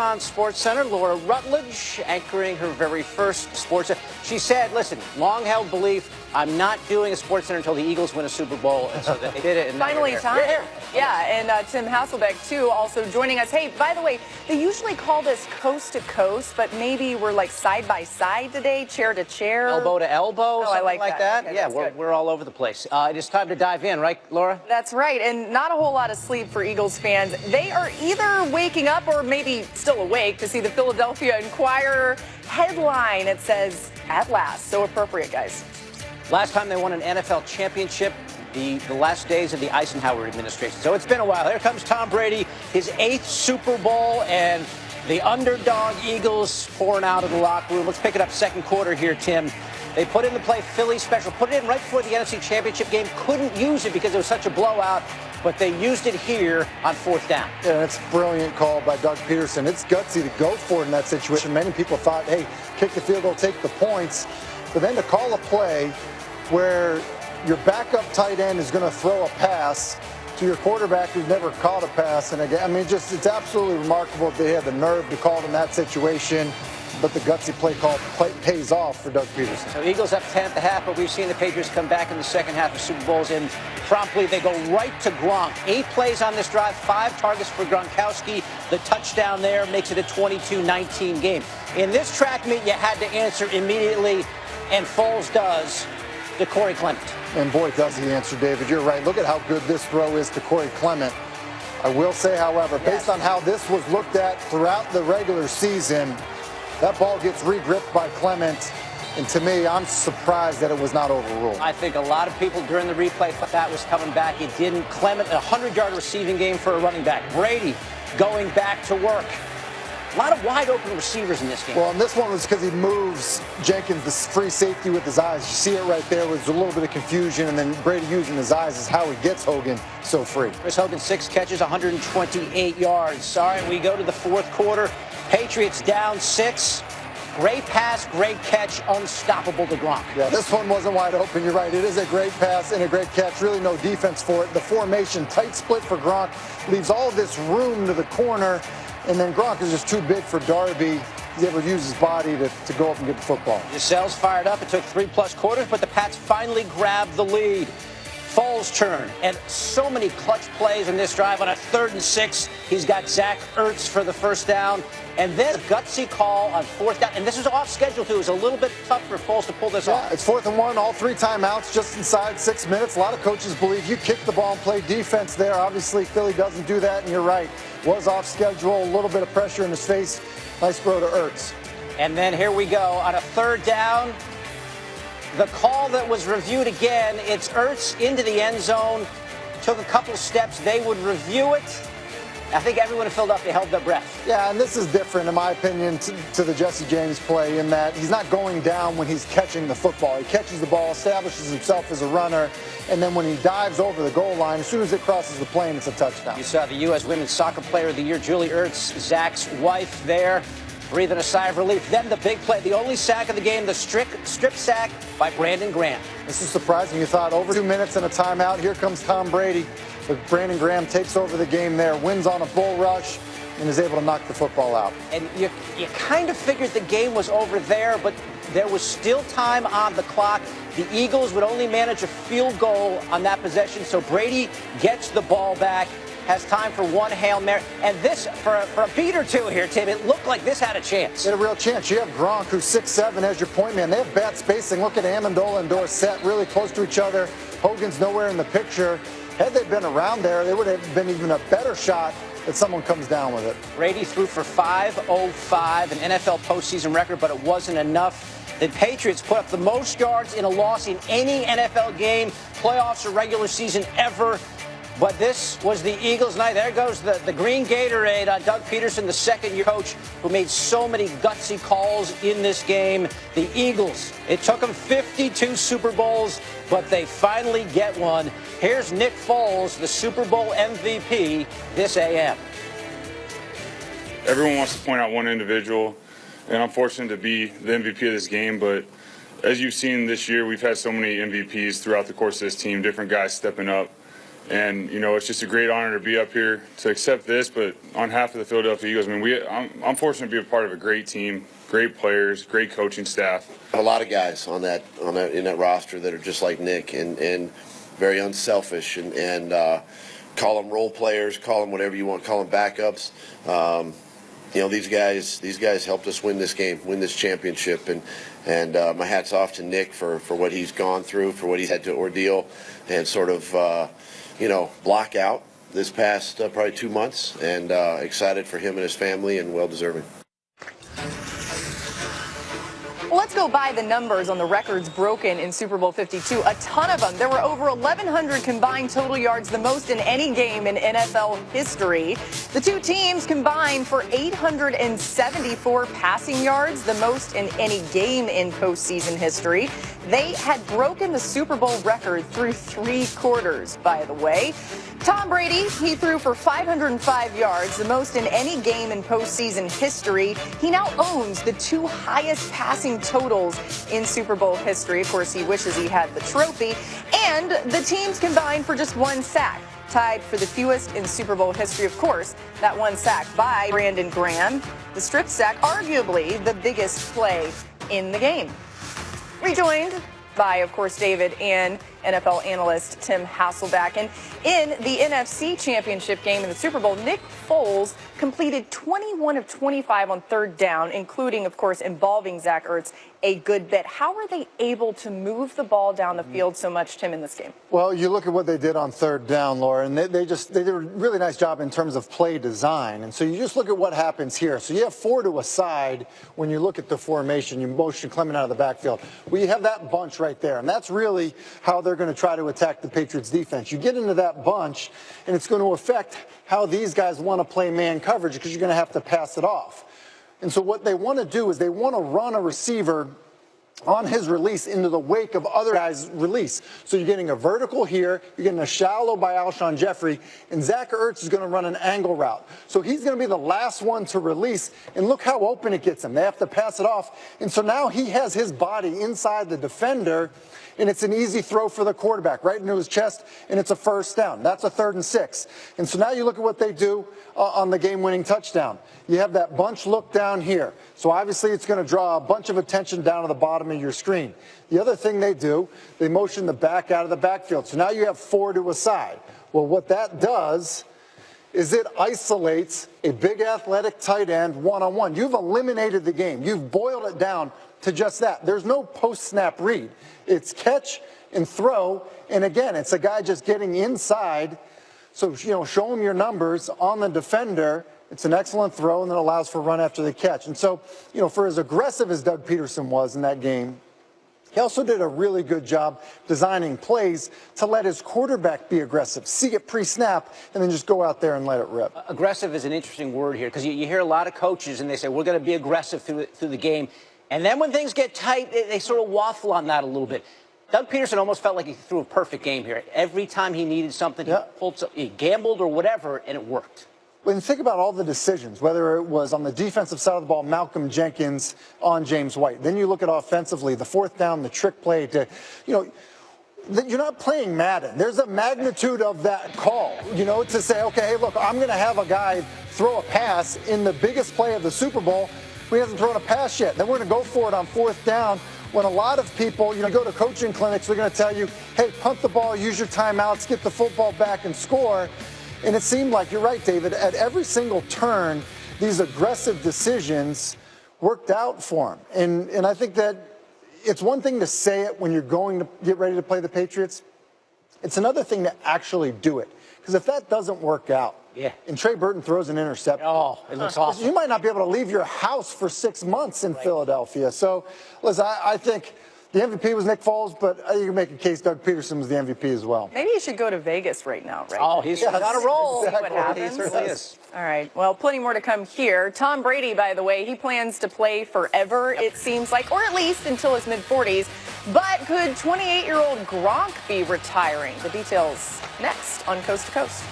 on SportsCenter, Laura Rutledge, anchoring her very first Sports. She said, listen, long-held belief, I'm not doing a SportsCenter until the Eagles win a Super Bowl. And so they did it. And finally time. You're here. Yeah, and Tim Hasselbeck, too, also joining us. Hey, by the way, they usually call this coast to coast, but maybe we're like side by side today, chair to chair. Elbow to elbow, something I like that. Okay, yeah, we're all over the place. It is time to dive in, right, Laura? That's right, and not a whole lot of sleep for Eagles fans. They are either waking up or maybe still awake to see the Philadelphia Inquirer headline. It says, at last. So appropriate, guys. Last time they won an NFL championship, the last days of the Eisenhower administration. So it's been a while. Here comes Tom Brady, his 8th Super Bowl, and the underdog Eagles pouring out of the locker room. Let's pick it up second quarter here, Tim. They put in the play Philly special, put it in right before the NFC Championship game. Couldn't use it because it was such a blowout, but they used it here on 4th down. Yeah, that's a brilliant call by Doug Peterson. It's gutsy to go for it in that situation. Many people thought, hey, kick the field goal, take the points. But then to call a play where your backup tight end is going to throw a pass to your quarterback who's never caught a pass. And again, I mean, it's absolutely remarkable that they had the nerve to call it in that situation. But the gutsy play call pays off for Doug Peterson. So Eagles up 10 at the half, but we've seen the Patriots come back in the second half of Super Bowls, and promptly they go right to Gronk. 8 plays on this drive, 5 targets for Gronkowski. The touchdown there makes it a 22-19 game. In this track meet, you had to answer immediately, and Foles does, to Corey Clement. And boy, does he answer, David. You're right. Look at how good this throw is to Corey Clement. I will say, however, based on how this was looked at throughout the regular season, that ball gets re-gripped by Clement, and to me, I'm surprised that it was not overruled. I think a lot of people during the replay thought that was coming back. It didn't. Clement, a 100-yard receiving game for a running back. Brady going back to work. A lot of wide-open receivers in this game. Well, and this one was because he moves Jenkins, the free safety, with his eyes. You see it right there. Was a little bit of confusion, and then Brady using his eyes is how he gets Hogan so free. Chris Hogan, 6 catches, 128 yards. All right, we go to the fourth quarter. Patriots down 6. Great pass, great catch, unstoppable to Gronk. Yeah, this one wasn't wide open. You're right. It is a great pass and a great catch. Really no defense for it. The formation, tight split for Gronk, leaves all this room to the corner. And then Gronk is just too big for Darby. He's able to use his body to go up and get the football. Gisele's fired up. It took 3+ quarters, but the Pats finally grabbed the lead. Foles' turn, and so many clutch plays in this drive. On a 3rd and 6, he's got Zach Ertz for the first down, and then a gutsy call on 4th down. And this is off schedule, too. It was a little bit tough for Foles to pull this off. It's 4th and 1, all 3 timeouts just inside 6 minutes. A lot of coaches believe you kick the ball and play defense there. Obviously, Philly doesn't do that, and you're right. Was off schedule, a little bit of pressure in his face. Nice throw to Ertz. And then here we go on a 3rd down. The call that was reviewed again, it's Ertz into the end zone. Took a couple steps. They would review it. I think everyone in Philadelphia held their breath. Yeah, and this is different, in my opinion, to the Jesse James play in that he's not going down when he's catching the football. He catches the ball, establishes himself as a runner, and then when he dives over the goal line, as soon as it crosses the plane, it's a touchdown. You saw the U.S. Women's Soccer Player of the Year, Julie Ertz, Zach's wife there, breathing a sigh of relief. Then the big play, the only sack of the game, the strip sack by Brandon Graham. This is surprising. You thought over 2 minutes and a timeout. Here comes Tom Brady. But Brandon Graham takes over the game there, wins on a bull rush, and is able to knock the football out. And you kind of figured the game was over there, but there was still time on the clock. The Eagles would only manage a field goal on that possession, so Brady gets the ball back, has time for one Hail Mary. And this, for a beat or two here, Tim, it looked like this had a chance. It had a real chance. You have Gronk, who's 6'7", as your point man. They have bad spacing. Look at Amendola and Dorsett really close to each other. Hogan's nowhere in the picture. Had they been around there, they would have been even a better shot that someone comes down with it. Brady threw for 505, an NFL postseason record, but it wasn't enough. The Patriots put up the most yards in a loss in any NFL game, playoffs or regular season ever. But this was the Eagles' night. There goes the green Gatorade on Doug Peterson, the second-year coach who made so many gutsy calls in this game. The Eagles, it took them 52 Super Bowls, but they finally get one. Here's Nick Foles, the Super Bowl MVP, this AM. Everyone wants to point out one individual, and I'm fortunate to be the MVP of this game, but as you've seen this year, we've had so many MVPs throughout the course of this team, different guys stepping up. And, you know, it's just a great honor to be up here to accept this. But on behalf of the Philadelphia Eagles, I mean, I'm fortunate to be a part of a great team, great players, great coaching staff. A lot of guys in that roster that are just like Nick and very unselfish and call them role players, call them whatever you want, call them backups. You know, these guys helped us win this game, win this championship, and my hat's off to Nick for what he's gone through, for what he's had to ordeal, and sort of you know, block out this past probably 2 months, and excited for him and his family, and well deserving. Well, let's go by the numbers on the records broken in Super Bowl 52. A ton of them. There were over 1,100 combined total yards, the most in any game in NFL history. The two teams combined for 874 passing yards, the most in any game in postseason history. They had broken the Super Bowl record through 3 quarters, by the way. Tom Brady, he threw for 505 yards, the most in any game in postseason history. He now owns the 2 highest passing totals in Super Bowl history. Of course, he wishes he had the trophy. And the teams combined for just 1 sack, tied for the fewest in Super Bowl history. Of course, that 1 sack by Brandon Graham, the strip sack, arguably the biggest play in the game. Rejoined by, of course, David and NFL analyst Tim Hasselbeck. And in the NFC Championship game in the Super Bowl, Nick Foles completed 21 of 25 on 3rd down, including, of course, involving Zach Ertz a good bit. How are they able to move the ball down the field so much, Tim, in this game? Well, you look at what they did on 3rd down, Laura, and they did a really nice job in terms of play design. And so you just look at what happens here. So you have 4 to a side when you look at the formation. You motion Clement out of the backfield. Well, you have that bunch right there, and that's really how they're going to try to attack the Patriots defense. You get into that bunch, and it's going to affect how these guys want to play man coverage because you're going to have to pass it off. And so what they want to do is they want to run a receiver on his release into the wake of other guys' release. So you're getting a vertical here, you're getting a shallow by Alshon Jeffrey, and Zach Ertz is going to run an angle route. So he's going to be the last one to release, and look how open it gets him. They have to pass it off, and so now he has his body inside the defender, and it's an easy throw for the quarterback, right into his chest, and it's a 1st down. That's a 3rd and 6. And so now you look at what they do on the game-winning touchdown. You have that bunch look down here. So obviously it's going to draw a bunch of attention down to the bottom of your screen. The other thing they do, they motion the back out of the backfield. So now you have 4 to a side. Well, what that does is it isolates a big athletic tight end one-on-one. You've eliminated the game. You've boiled it down to just that. There's no post-snap read. It's catch and throw, and again, it's a guy just getting inside. So, you know, show him your numbers on the defender. It's an excellent throw, and then allows for run after the catch. And so, you know, for as aggressive as Doug Peterson was in that game, he also did a really good job designing plays to let his quarterback be aggressive, see it pre-snap, and then just go out there and let it rip. Aggressive is an interesting word here because you hear a lot of coaches, and they say, we're going to be aggressive through the game. And then when things get tight, they sort of waffle on that a little bit. Doug Peterson almost felt like he threw a perfect game here. Every time he needed something, he gambled or whatever, and it worked. When you think about all the decisions, whether it was on the defensive side of the ball, Malcolm Jenkins on James White, then you look at offensively, the 4th down, the trick play to, you know, you're not playing Madden. There's a magnitude of that call, you know, to say, okay, hey, look, I'm going to have a guy throw a pass in the biggest play of the Super Bowl. He hasn't thrown a pass yet. Then we're going to go for it on 4th down when a lot of people, you know, go to coaching clinics, they're going to tell you, hey, punt the ball, use your timeouts, get the football back and score. And it seemed like, you're right, David, at every single turn, these aggressive decisions worked out for him. And I think that it's one thing to say it when you're going to get ready to play the Patriots. It's another thing to actually do it. Because if that doesn't work out, and Trey Burton throws an interception, it looks awesome. You might not be able to leave your house for 6 months in Philadelphia. So, listen, I think the MVP was Nick Foles, but you can make a case Doug Peterson was the MVP as well. Maybe you should go to Vegas right now, right? Oh, he's on a roll. Exactly. See what happens. He certainly is. All right. Well, plenty more to come here. Tom Brady, by the way, he plans to play forever, it seems like, or at least until his mid-40s. But could 28-year-old Gronk be retiring? The details next on Coast to Coast.